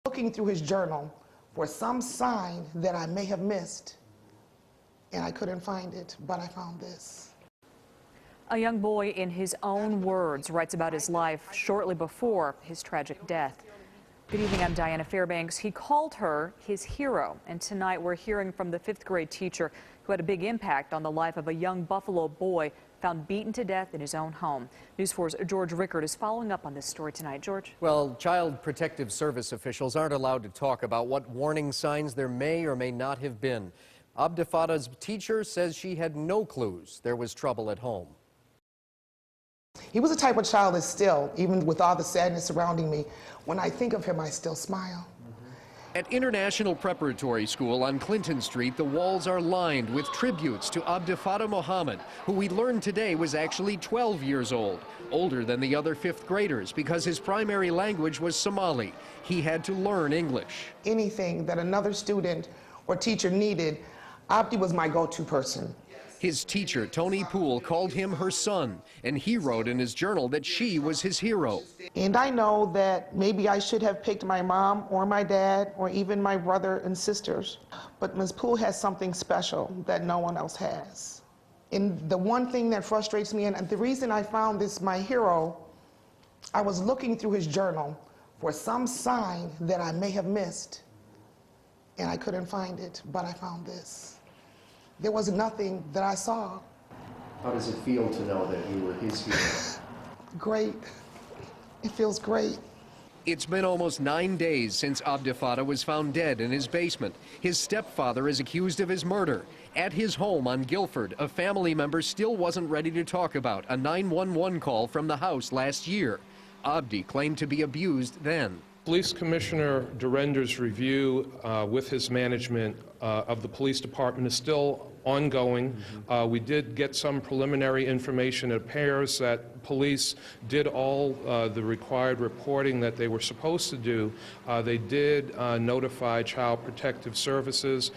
Looking through his journal for some sign that I may have missed, and I couldn't find it, but I found this. A young boy, in his own words, writes about his life shortly before his tragic death. Good evening, I'm Diana Fairbanks. He called her his hero, and tonight we're hearing from the 5th grade teacher who had a big impact on the life of a young Buffalo boy found beaten to death in his own home. News 4's George Rickert is following up on this story tonight. George? Well, Child Protective Service officials aren't allowed to talk about what warning signs there may or may not have been. Abdifada's teacher says she had no clues there was trouble at home. He was the type of child that still, even with all the sadness surrounding me, when I think of him, I still smile. At International Preparatory School on Clinton Street, the walls are lined with tributes to Abdifada Mohammed, who we learned today was actually 12 years old, older than the other 5th graders because his primary language was Somali. He had to learn English. Anything that another student or teacher needed, Abdi was my go-to person. His teacher, Toni Poole, called him her son, and he wrote in his journal that she was his hero. And I know that maybe I should have picked my mom or my dad or even my brother and sisters, but Ms. Poole has something special that no one else has. And the one thing that frustrates me, and the reason I found this my hero, I was looking through his journal for some sign that I may have missed, and I couldn't find it, but I found this. There was nothing that I saw. How does it feel to know that you were his hero? Great. It feels great. It's been almost 9 days since Abdifada was found dead in his basement. His stepfather is accused of his murder. At his home on Guilford, a family member still wasn't ready to talk about a 911 call from the house last year. Abdi claimed to be abused then. Police Commissioner Durender's review with his management of the police department is still ongoing. We did get some preliminary information. It appears that police did all the required reporting that they were supposed to do. They did notify Child Protective Services.